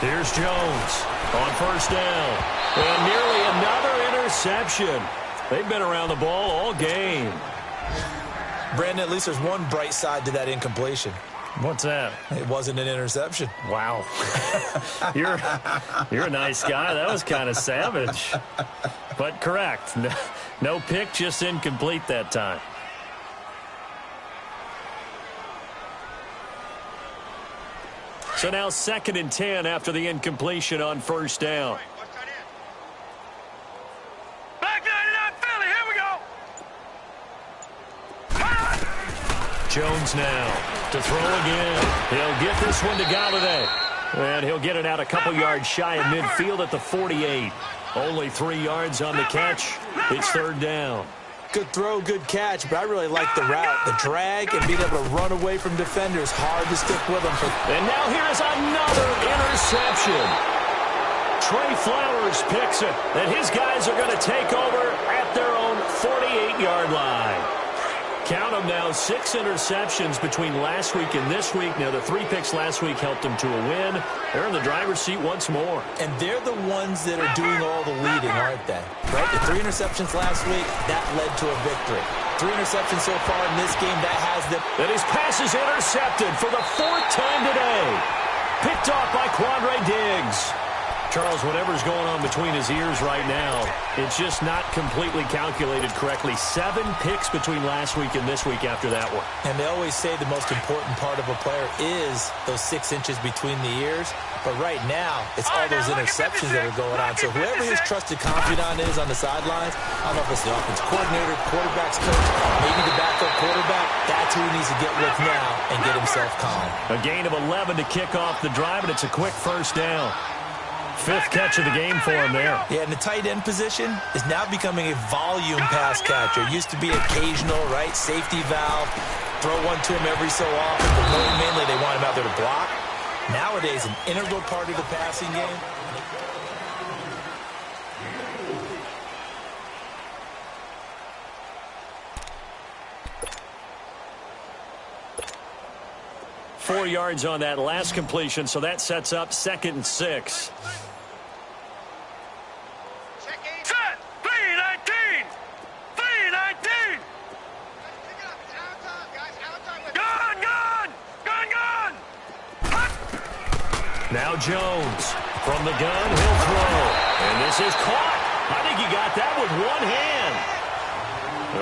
Here's Jones on 1st down. And nearly another interception. They've been around the ball all game. Brandon, at least there's one bright side to that incompletion. What's that? It wasn't an interception. Wow. You're a nice guy. That was kind of savage. But correct. No pick, just incomplete that time. So now 2nd and 10 after the incompletion on 1st down. Back 99 Philly, here we go. Jones now to throw again. He'll get this one to Galladay. And he'll get it out a couple yards shy of midfield at the 48. Only 3 yards on the catch. It's 3rd down. Good throw, good catch, but I really like the route. The drag and being able to run away from defenders. Hard to stick with them. And now here's another interception. Trey Flowers picks it. And his guys are going to take over at their own 48-yard line. Count them now, 6 interceptions between last week and this week. Now, the 3 picks last week helped them to a win. They're in the driver's seat once more. And they're the ones that are doing all the leading, aren't they? Right? The 3 interceptions last week, that led to a victory. 3 interceptions so far in this game, that has them. And his pass is intercepted for the 4th time today. Picked off by Quandre Diggs. Charles, whatever's going on between his ears right now, it's just not completely calculated correctly. 7 picks between last week and this week after that one. And they always say the most important part of a player is those 6 inches between the ears. But right now, it's all those interceptions that are going on. So whoever his trusted confidant is on the sidelines, I don't know if it's the offense coordinator, quarterback's coach, maybe the backup quarterback, that's who he needs to get with now and get himself calm. A gain of 11 to kick off the drive, and it's a quick first down. 5th catch of the game for him there. Yeah, and the tight end position is now becoming a volume pass catcher. It used to be occasional, right? Safety valve, throw one to him every so often, but mainly they want him out there to block. Nowadays, an integral part of the passing game. Four yards on that last completion, so that sets up 2nd and 6. Set. 3-19. 3-19. Gun. Now Jones from the gun, he'll throw. And this is caught. I think he got that with one hand.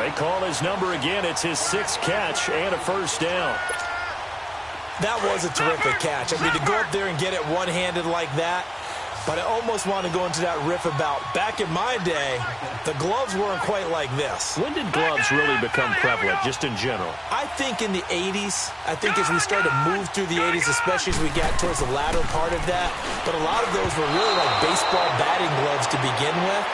They call his number again. It's his 6th catch and a first down. That was a terrific catch. I mean, to go up there and get it one-handed like that, but I almost want to go into that riff about back in my day, the gloves weren't quite like this. When did gloves really become prevalent, just in general? I think in the 80s. I think as we started to move through the 80s, especially as we got towards the latter part of that. But a lot of those were really like baseball batting gloves to begin with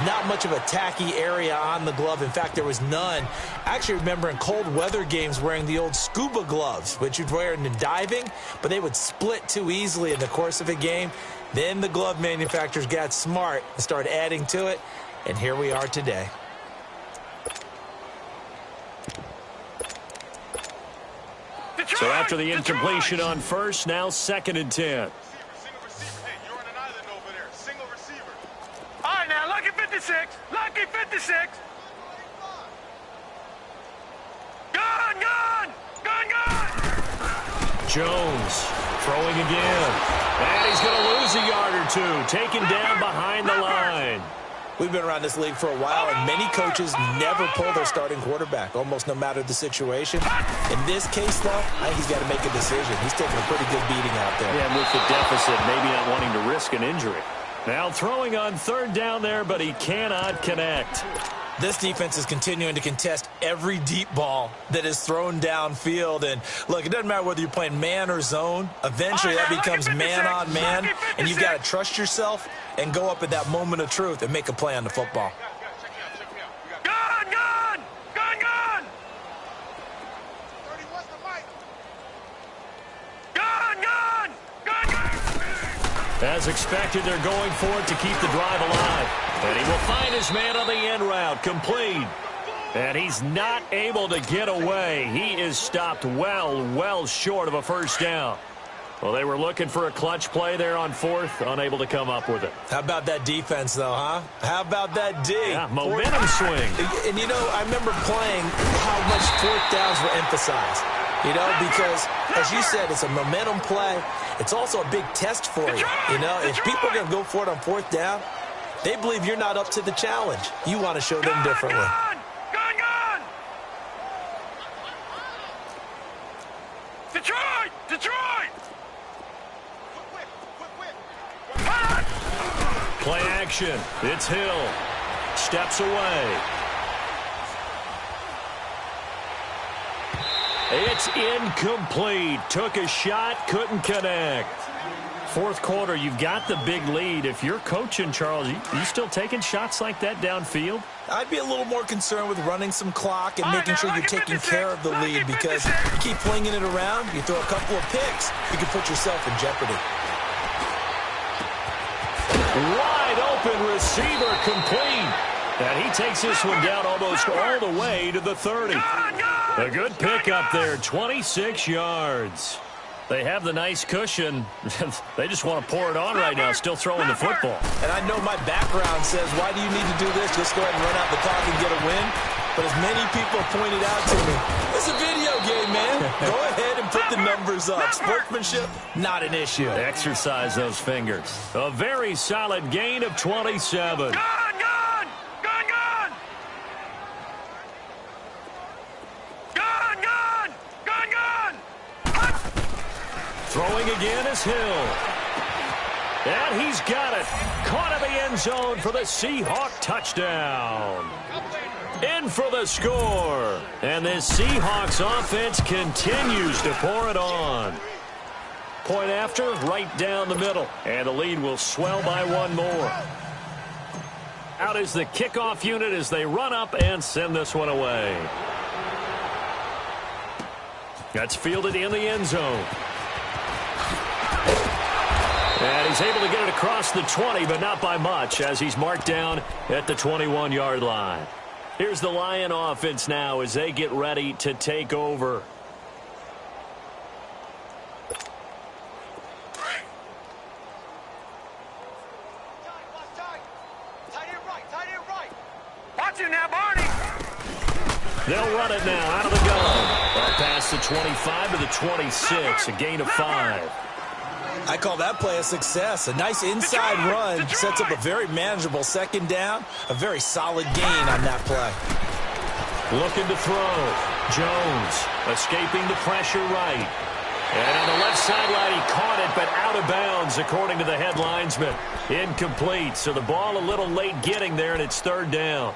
not much of a tacky area on the glove. In fact, there was none. I actually remember in cold weather games wearing the old scuba gloves, which you'd wear in diving, but they would split too easily in the course of a game. Then the glove manufacturers got smart and started adding to it, and here we are today. So after the incompletion on first, now 2nd and 10. All right, now, lucky 56. Lucky 56. Gun. Jones throwing again. And he's going to lose a yard or two. Taken down behind the line. We've been around this league for a while, and many coaches never pull their starting quarterback, almost no matter the situation. In this case, though, I think he's got to make a decision. He's taking a pretty good beating out there. Yeah, and with the deficit, maybe not wanting to risk an injury. Now throwing on 3rd down there, but he cannot connect. This defense is continuing to contest every deep ball that is thrown downfield. And, look, it doesn't matter whether you're playing man or zone. Eventually, that becomes man-on-man, and you've got to trust yourself and go up at that moment of truth and make a play on the football. Gun. As expected, they're going for it to keep the drive alive. And he will find his man on the end route, complete. And he's not able to get away. He is stopped well short of a first down. Well, they were looking for a clutch play there on 4th, unable to come up with it. How about that defense, though, huh? How about that D? Yeah, momentum swing. And, you know, I remember playing how much 4th downs were emphasized. You know, because, as you said, it's a momentum play. It's also a big test for you. You know, if people are going to go for it on 4th down, they believe you're not up to the challenge. You want to show them differently. Gun. Detroit. Play action. It's Hill. Steps away. It's incomplete. Took a shot, couldn't connect. 4th quarter, you've got the big lead. If you're coaching, Charles, you still taking shots like that downfield? I'd be a little more concerned with running some clock and making sure you're taking care of the lead, because you keep flinging it around, you throw a couple of picks, you can put yourself in jeopardy. Wide open receiver, complete. And he takes this one down almost all the way to the 30. A good pickup there, 26 yards. They have the nice cushion. They just want to pour it on right now, still throwing the football. And I know my background says, why do you need to do this? Just go ahead and run out the clock and get a win. But as many people pointed out to me, it's a video game, man. Go ahead and and put the numbers up. Sportsmanship, not an issue. Exercise those fingers. A very solid gain of 27. Gun! Gun! Gun! Gun! Gun! Gun! Gun! Gun! Throwing again is Hill. And he's got it. Caught in the end zone for the Seahawk touchdown. In for the score. And this Seahawks offense continues to pour it on. Point after, right down the middle. And the lead will swell by one more. Out is the kickoff unit as they run up and send this one away. That's fielded in the end zone. And he's able to get it across the 20, but not by much, as he's marked down at the 21-yard line. Here's the Lion offense now as they get ready to take over. Watch him now, Barney! They'll run it now out of the gun. Up past the 25 to the 26, a gain of 5. I call that play a success. A nice inside run sets up a very manageable second down. A very solid gain on that play. Looking to throw. Jones escaping the pressure right. And on the left sideline, he caught it, but out of bounds, according to the head linesman. Incomplete, so the ball a little late getting there, and it's third down.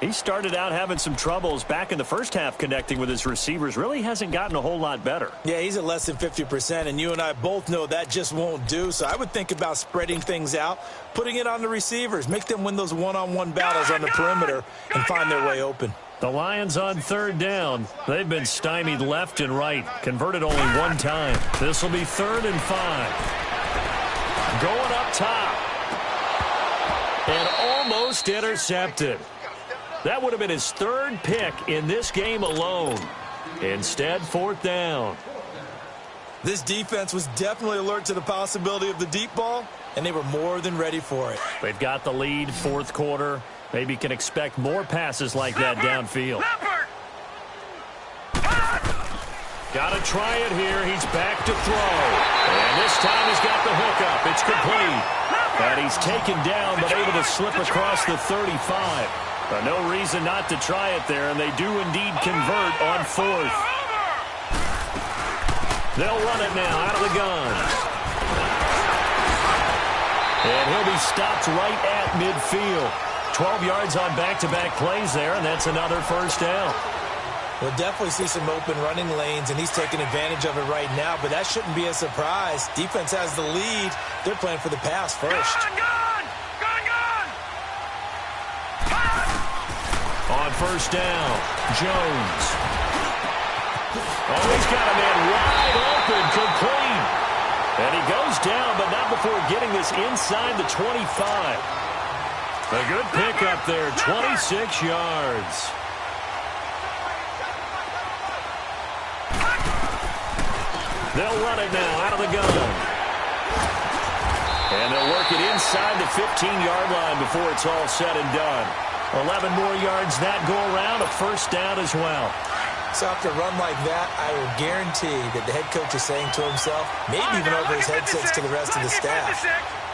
He started out having some troubles back in the first half connecting with his receivers. Really hasn't gotten a whole lot better. Yeah, he's at less than 50%, and you and I both know that just won't do. So I would think about spreading things out, putting it on the receivers, make them win those one-on-one battles on the perimeter and find their way open. The Lions on third down. They've been stymied left and right. Converted only one time. This will be 3rd and 5. Going up top. And almost intercepted. That would have been his 3rd pick in this game alone. Instead, 4th down. This defense was definitely alert to the possibility of the deep ball, and they were more than ready for it. They've got the lead, 4th quarter. Maybe can expect more passes like that downfield. Got to try it here. He's back to throw. And this time he's got the hookup. It's complete. And he's taken down, but able to slip across the 35. No reason not to try it there, and they do indeed convert on 4th. They'll run it now out of the gun. And he'll be stopped right at midfield. 12 yards on back-to-back plays there, and that's another first down. We'll definitely see some open running lanes, and he's taking advantage of it right now, but that shouldn't be a surprise. Defense has the lead. They're playing for the pass first. On first down, Jones. Oh, he's got a man wide open, complete. And he goes down, but not before getting this inside the 25. A good pickup there, 26 yards. They'll run it now out of the gun. And they'll work it inside the 15-yard line before it's all said and done. 11 more yards that go around, a first down as well. So after a run like that, I will guarantee that the head coach is saying to himself, maybe even over his headsets to the rest of the staff,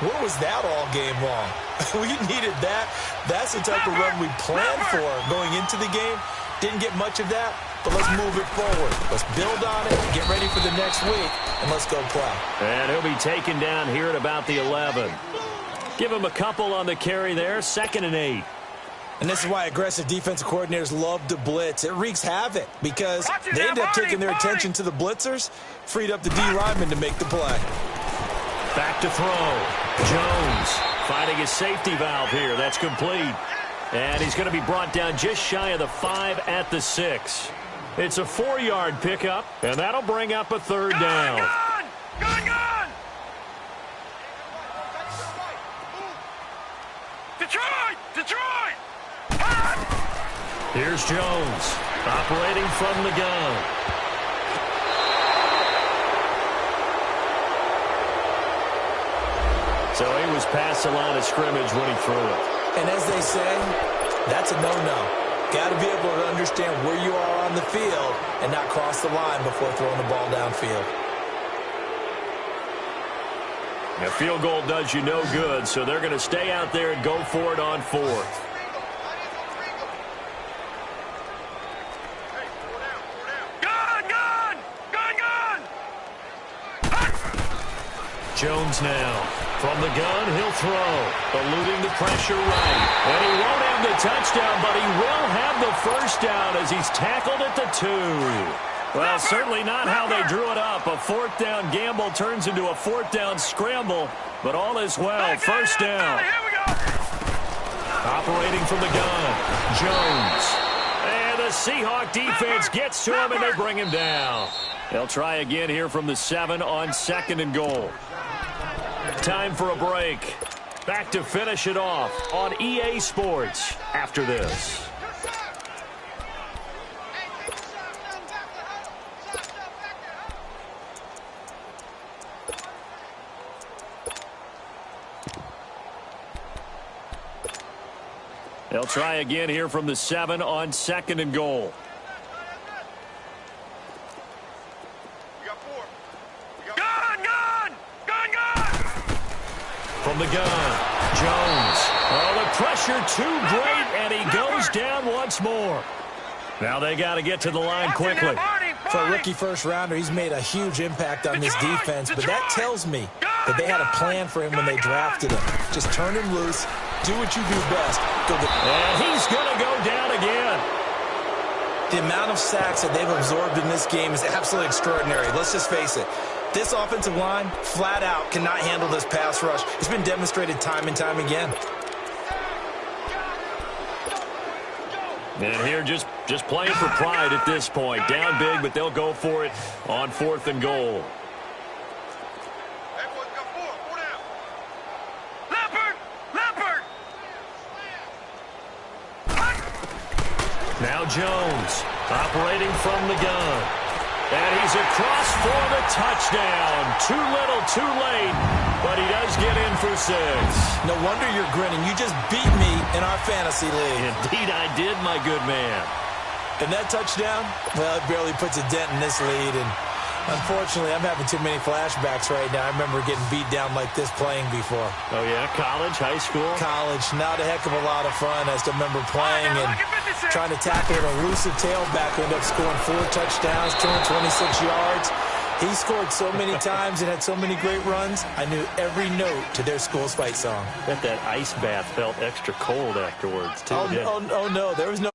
what was that all game long? We needed that. That's the type of run we planned for going into the game. Didn't get much of that, but let's move it forward. Let's build on it, get ready for the next week, and let's go play. And he'll be taken down here at about the 11. Give him a couple on the carry there, 2nd and 8. And this is why aggressive defensive coordinators love to blitz. It wreaks havoc because they end up taking their attention to the blitzers, freed up the D lineman to make the play. Back to throw. Jones finding his safety valve here. That's complete. And he's going to be brought down just shy of the 5 at the 6. It's a 4-yard pickup, and that'll bring up a 3rd down. Gun! Detroit! Here's Jones operating from the gun. So he was past the line of scrimmage when he threw it. And as they say, that's a no-no. Got to be able to understand where you are on the field and not cross the line before throwing the ball downfield. A field goal does you no good, so they're going to stay out there and go for it on fourth. Jones now. From the gun, he'll throw. Eluding the pressure right. And he won't have the touchdown, but he will have the first down as he's tackled at the 2. Well, certainly not how they drew it up. A fourth down gamble turns into a fourth down scramble, but all is well. First down. Operating from the gun, Jones. And the Seahawk defense gets to him, and they bring him down. They'll try again here from the 7 on 2nd and goal. Time for a break. Back to finish it off on EA Sports after this. They'll try again here from the 7 on 2nd and goal. From the gun, Jones. Oh, the pressure too great, and he goes down once more. Now they got to get to the line quickly. For a rookie first-rounder, he's made a huge impact on this defense, but that tells me that they had a plan for him when they drafted him. Just turn him loose, do what you do best. And he's going to go down again. The amount of sacks that they've absorbed in this game is absolutely extraordinary. Let's just face it. This offensive line, flat out, cannot handle this pass rush. It's been demonstrated time and time again. And here just playing for pride at this point. Down big, but they'll go for it on 4th and goal. Now Jones operating from the gun. And he's across for the touchdown. Too little, too late, but he does get in for 6. No wonder you're grinning. You just beat me in our fantasy league. Indeed I did, my good man. And that touchdown, well, it barely puts a dent in this lead. And unfortunately, I'm having too many flashbacks right now. I remember getting beat down like this playing before. Oh, yeah? College, high school? College. Not a heck of a lot of fun. I still remember playing and trying to tackle an elusive tailback who ended up scoring 4 touchdowns, 226 yards. He scored so many times and had so many great runs, I knew every note to their school's fight song. Bet that ice bath felt extra cold afterwards, too. Oh, no. There was no